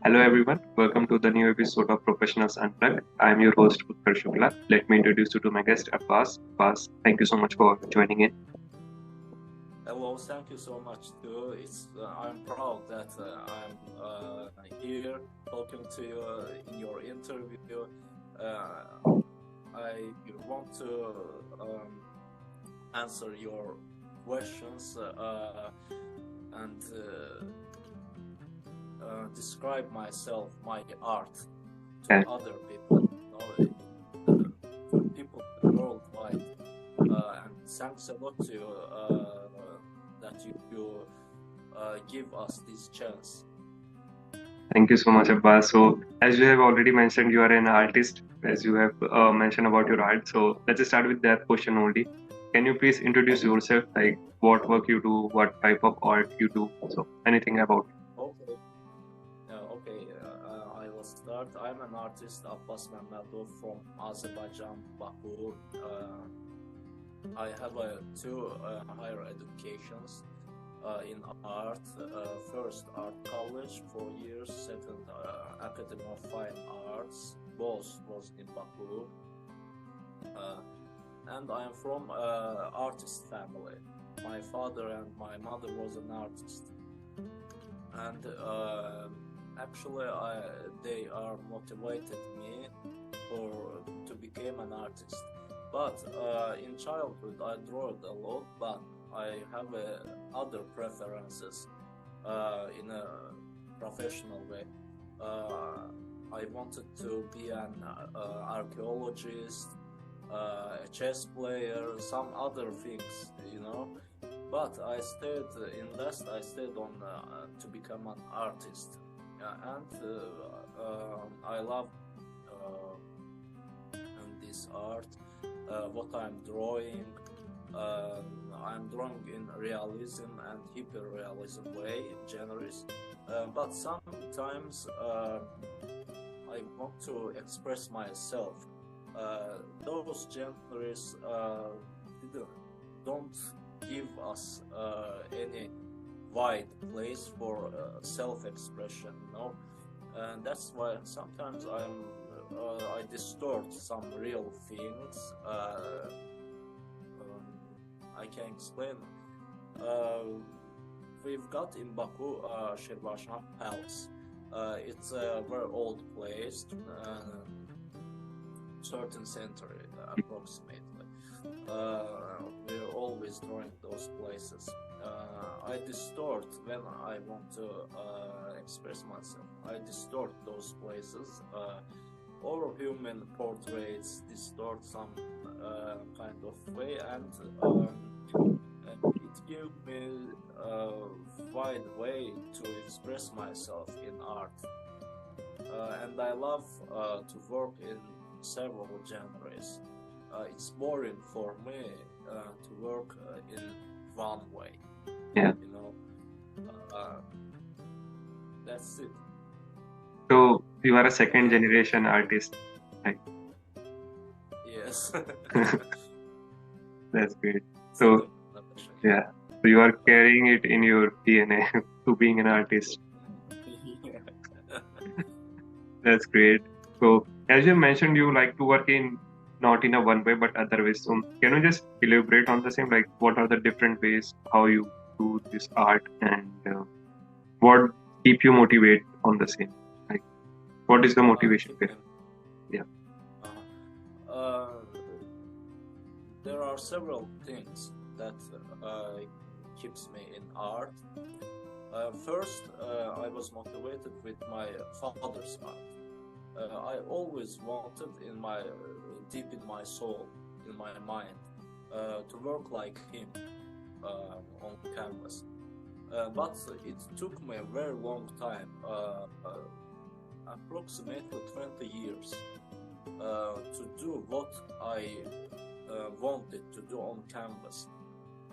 Hello everyone, welcome to the new episode of Professionals Unplugged. I am your host Utkarsh Shukla. Let me introduce you to my guest Abbas. Abbas, thank you so much for joining in. Hello, thank you so much too. I'm proud that I'm here talking to you in your interview. I want to answer your questions and describe myself, my art to Yeah. other people, people worldwide. And thanks a lot to you that you give us this chance. Thank you so much, Abbas. So, as you have already mentioned, you are an artist, as you have mentioned about your art. So, let's just start with that question only. Can you please introduce yourself, like what work you do, what type of art you do? So, anything about it? Okay. I will start. I'm an artist, Abbas Mammadov from Azerbaijan, Baku. I have two higher educations in art. First, art college, 4 years. Second, Academy of Fine Arts. Both was in Baku. And I am from artist family. My father and my mother was an artist. And actually, they are motivated me to become an artist. But in childhood, I drew a lot, but I have other preferences in a professional way. I wanted to be an archaeologist, a chess player, some other things, But I stayed I stayed on to become an artist, and I love this art. What I'm drawing, I'm drawing in realism and hyper-realism way, genres. But sometimes I want to express myself. Those genres don't give us any wide place for self-expression, and that's why sometimes I distort some real things. I can explain. We've got in Baku Azerbaijan Palace. It's a very old place, 13th century approximately. We're always drawing those places. I distort when I want to express myself. I distort those places, or human portraits, distort some kind of way, and it gives me a wide way to express myself in art. And I love to work in several genres. It's boring for me to work in one way. Yeah. That's it. So, you are a second generation artist, right? Yes. That's great. So, yeah. So, you are carrying it in your DNA to being an artist. That's great. So, as you mentioned, you like to work not in a one way but other ways. So, can you just elaborate on the same? Like, what are the different ways how you do this art, and what keep you motivated on the same? Like, what is the motivation there? Yeah. There are several things that keeps me in art. First, I was motivated with my father's art. I always wanted deep in my soul, in my mind, to work like him on canvas. But it took me a very long time, approximately 20 years, to do what I wanted to do on canvas.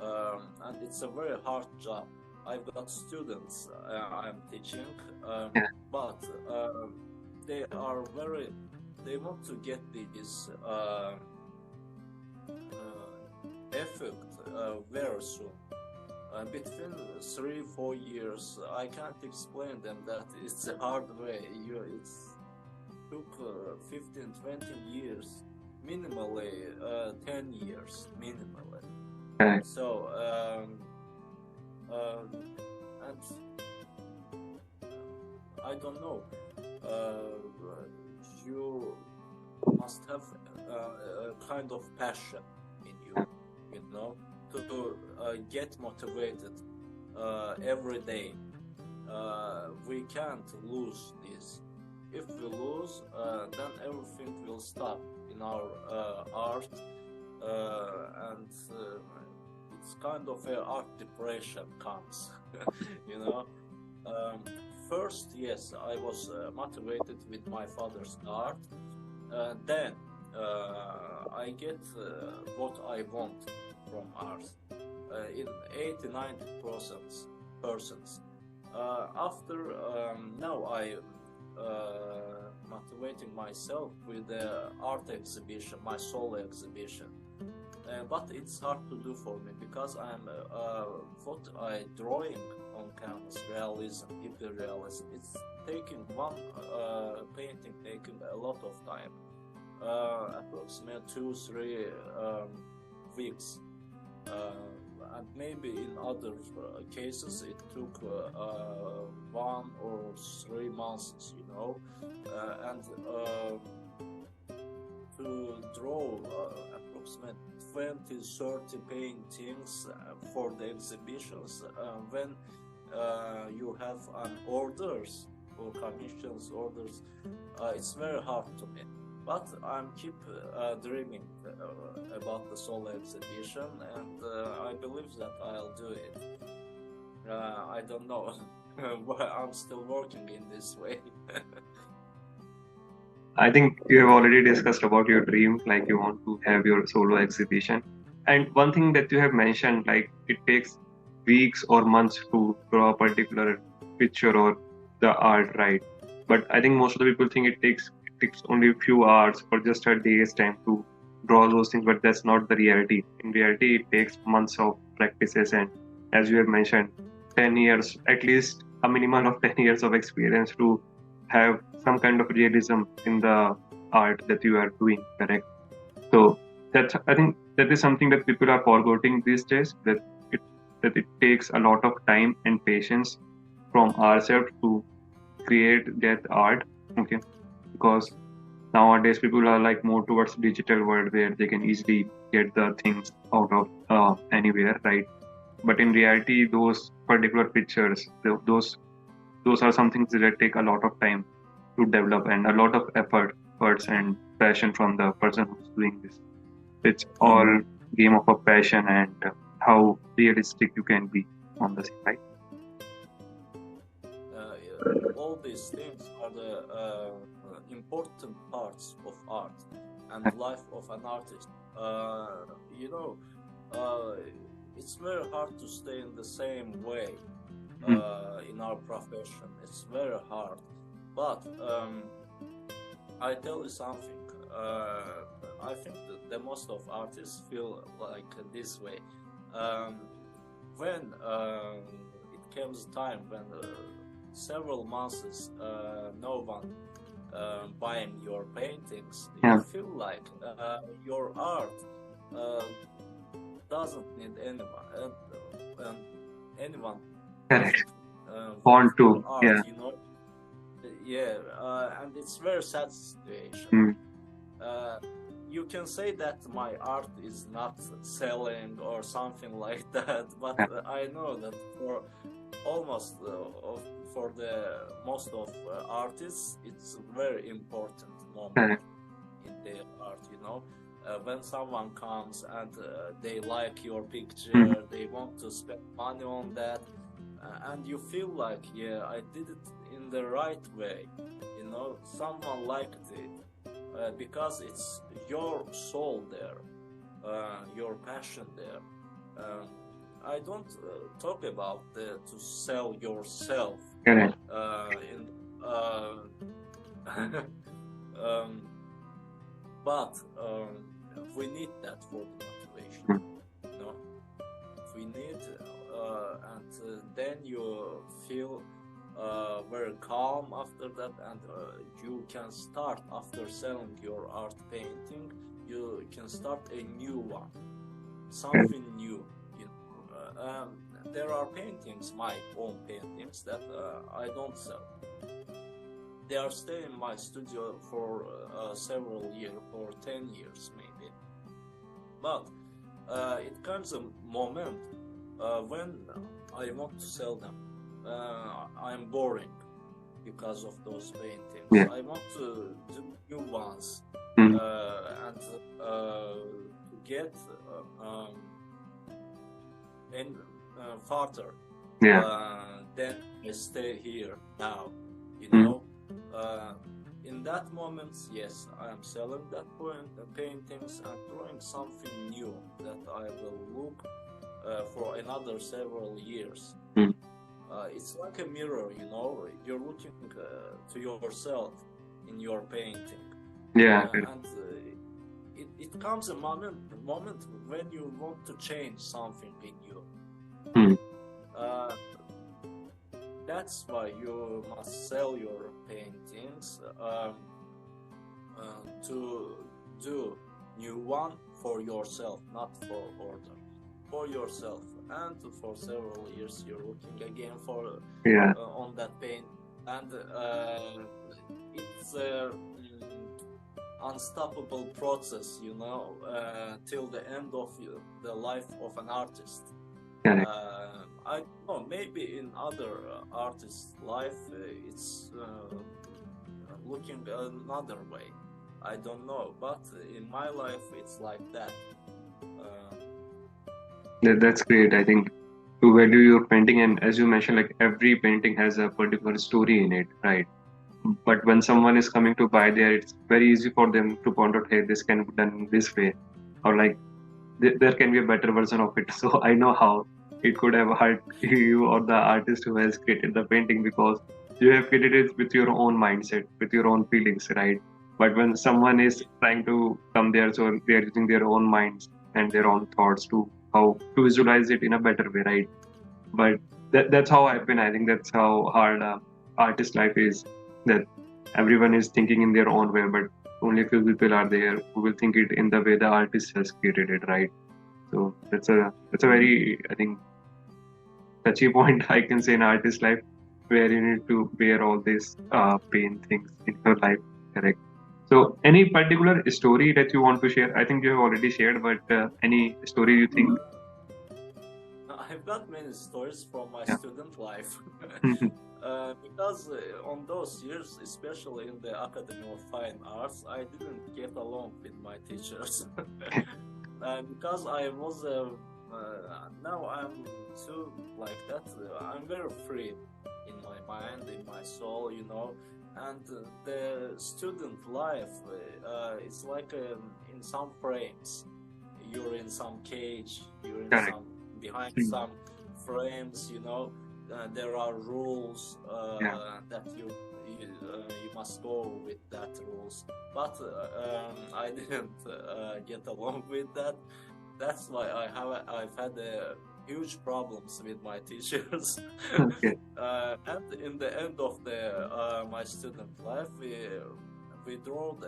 And it's a very hard job. I've got students I'm teaching, but they want to get this effect very soon. between 3-4 years. I can't explain them that it's a hard way. It took 15-20 years, minimally 10 years, minimally. Correct. So and I don't know. You must have a kind of passion in you, you know, to get motivated every day. We can't lose this. If we lose, then everything will stop in our art, and it's kind of a art depression comes, you know. First, yes, I was motivated with my father's art. Then I get what I want from art in 80-90%. After now I motivating myself with the art exhibition, my solo exhibition. But it's hard to do for me because I'm what I drawing on canvas, realism, hyperrealism. It's taking one painting taking a lot of time, approximately 2-3 weeks, and maybe in other cases it took 1 or 3 months, you know, and to draw approximately 20-30 paintings for the exhibitions when you have an orders or commissions orders, it's very hard to me. But I'm keep dreaming about the solo exhibition, and I believe that I'll do it. I don't know. I'm still working in this way. I think you have already discussed about your dream, like you want to have your solo exhibition. And one thing that you have mentioned, like it takes weeks or months to draw a particular picture or the art, right? But I think most of the people think it takes only a few hours or just a day's time to draw those things, but that's not the reality. In reality, it takes months of practices, and as you have mentioned, 10 years, at least a minimum of 10 years of experience to have some kind of realism in the art that you are doing, correct? So that's, I think that is something that people are forgetting these days, that it takes a lot of time and patience from ourselves to create that art, okay? Because nowadays people are like more towards digital world where they can easily get the things out of anywhere, right? But in reality, those particular pictures, those are some things that take a lot of time to develop and a lot of efforts and passion from the person who's doing this. It's all game of a passion and how realistic you can be on the scene, right? All these things are the important parts of art and life of an artist. You know, it's very hard to stay in the same way in our profession. It's very hard. But I tell you something. I think that the most of artists feel like this way. When it comes time when several months no one buying your paintings, you feel like your art doesn't need anyone, and anyone Correct. Want to art, yeah. You know, and it's very sad situation. You can say that my art is not selling or something like that, but I know that for almost for the most of artists, it's a very important moment in their art. You know, when someone comes and they like your picture, they want to spend money on that, and you feel like, yeah, I did it in the right way. You know, someone liked it. Because it's your soul there, your passion there. I don't talk about to sell yourself. But we need that for the motivation. You know, we need then you feel very calm after that, and you can start, after selling your art painting, you can start a new one, something new. There are paintings, my own paintings, that I don't sell. They are staying in my studio for several years, for 10 years maybe. But it comes a moment when I want to sell them. I'm boring because of those paintings. Yeah. I want to do new ones Mm. and to get in farther. Then I stay here now, know. In that moment, yes, I am selling that paintings and drawing something new that I will look for another several years. Mm. It's like a mirror, you're looking to yourself in your painting. And it comes a moment when you want to change something in you. Mm. That's why you must sell your paintings to do new one for yourself, not for order, for yourself. And for several years you're looking again for on that paint, and it's unstoppable process, till the end of the life of an artist. I don't know, maybe in other artists' life it's looking another way. I don't know, but in my life it's like that. That's great. I think to value your painting, and as you mentioned, like every painting has a particular story in it, right? But when someone is coming to buy there, it's very easy for them to point out, hey, this can be done this way, or like there can be a better version of it. So I know how it could have hurt you or the artist who has created the painting, because you have created it with your own mindset, with your own feelings, right? But when someone is trying to come there, so they are using their own minds and their own thoughts to how to visualize it in a better way, right? But that's how I've been. I think that's how hard artist life is, that everyone is thinking in their own way, but only few people are there who will think it in the way the artist has created it, right? So that's a very, I think, touchy point I can say in artist life, where you need to bear all these pain things in your life, correct? So any particular story that you want to share? I think you have already shared, but any story you think? I've got many stories from my student life. Because on those years, especially in the Academy of Fine Arts, I didn't get along with my teachers. Because I was now I'm too like that. I'm very free in my mind, in my soul, and the student life is like in some frames. You're in some cage, you're in some behind some frames, there are rules that you must go with that rules. But I didn't get along with that. That's why I've had huge problems with my teachers. And in the end of my student life, we drew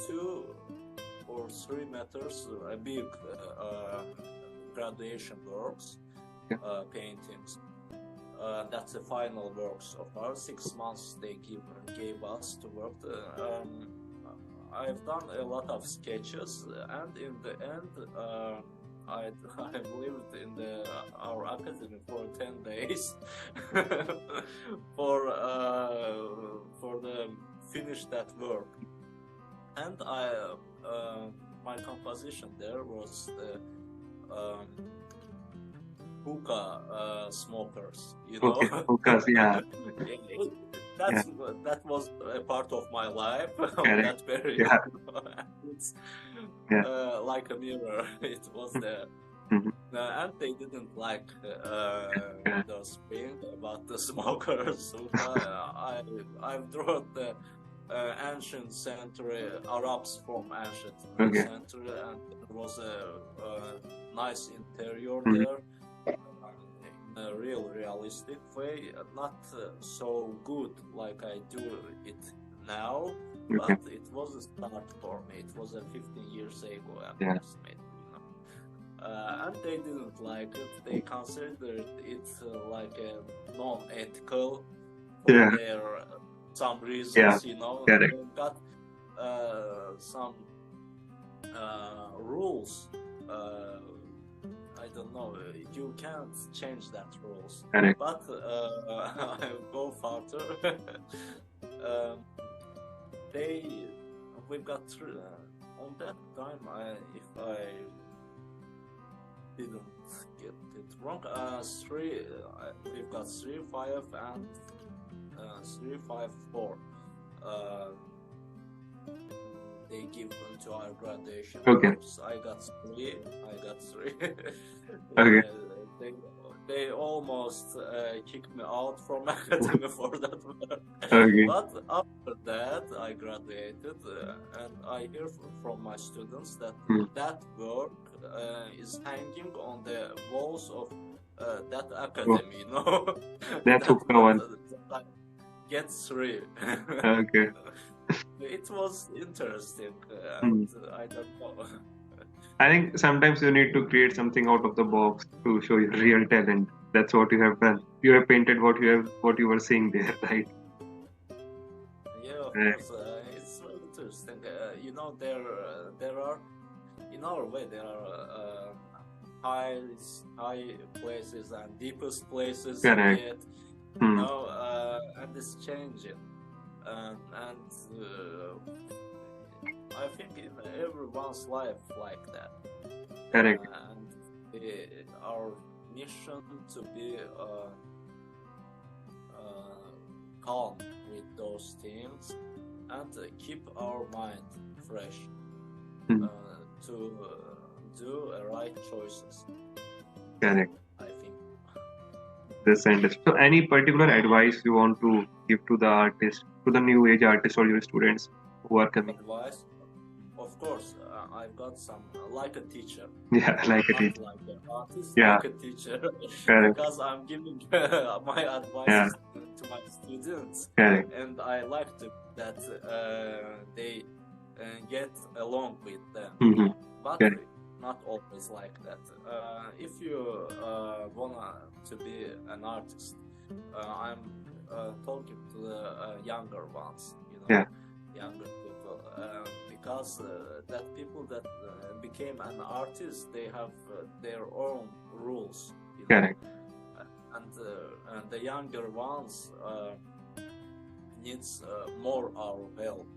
2 or 3 meters, a big graduation works, paintings. That's the final works of our 6 months they gave us to work. I've done a lot of sketches, and in the end, I've lived in our academy for 10 days for the finish that work. And my composition there was the hookah smokers, Okay, hookahs, yeah. That was a part of my life. That period. It's like a mirror. It was there. And they didn't like the thing about the smokers. I've drawn the ancient century Arabs from ancient century, and there was a nice interior there. a real realistic way, not so good like I do it now, Okay. but it was a start for me. It was a 15 years ago Yeah. approximately, and they didn't like it. They considered it like a non-ethical for Yeah. their some Yeah. reasons, Correct. They got some rules. I don't know. You can't change that rules. Correct. But I'll go further. um, we've got on that time. If I didn't get it wrong, we've got 3, 5, and 3, 5, 4. They give into our graduation Okay. course. I got 3. Okay. They almost kicked me out from academy for that matter. Okay. But after that, I graduated, and I hear from my students that that work is hanging on the walls of that academy. That's That Ukkawan. I get 3. Okay. It was interesting, and I don't know. I think sometimes you need to create something out of the box to show your real talent. That's what you have done. You have painted what you were seeing there, right? Yeah, of Right. course. It's very interesting. There are in our way there are high places and deepest places Correct. yet. And it's changing. And I think in everyone's life like that. Correct. And our mission to be calm with those things and keep our mind fresh to do right choices. Correct. I think. This and so, any particular advice you want to give to the artist, to the new age artists or your students who are coming? Advice? Of course, I've got some like a teacher. Yeah, like a Not teacher. like an artist, Yeah. like a teacher. Correct. Because I'm giving my advice to my students. Correct. And I like that they get along with them. But Correct. not always like that. If you wanna to be an artist, I'm talking to the younger ones, Yeah. younger people, because that people that became an artist, they have their own rules. Correct. And the younger ones needs more our help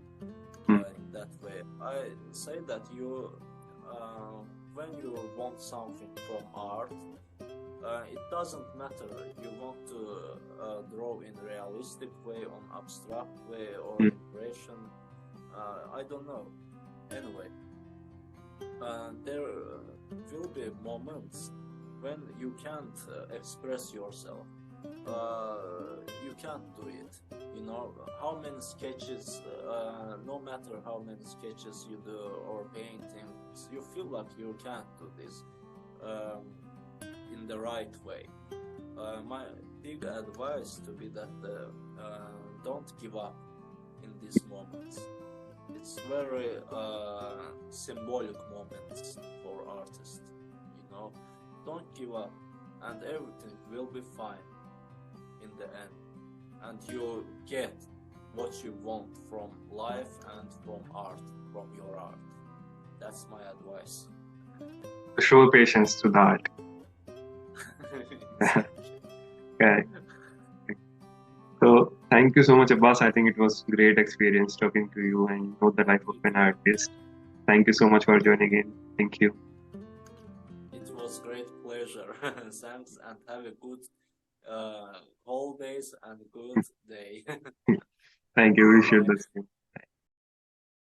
in that way. I say that you when you want something from art, it doesn't matter you want to draw in realistic way, on abstract way, or impression. I don't know. Anyway, there will be moments when you can't express yourself. You can't do it. How many sketches, no matter how many sketches you do or paintings, you feel like you can't do this in the right way. My big advice to be that don't give up in these moments. It's very symbolic moments for artists. Don't give up, and everything will be fine in the end, and you get what you want from life and from art, from your art. That's my advice. Show patience to the art. Okay. So thank you so much, Abbas. I think it was great experience talking to you and know the life of an artist. Thank you so much for joining in. Thank you. It was great pleasure. Thanks, and have a good holidays and good day. Thank you. Wish you the same.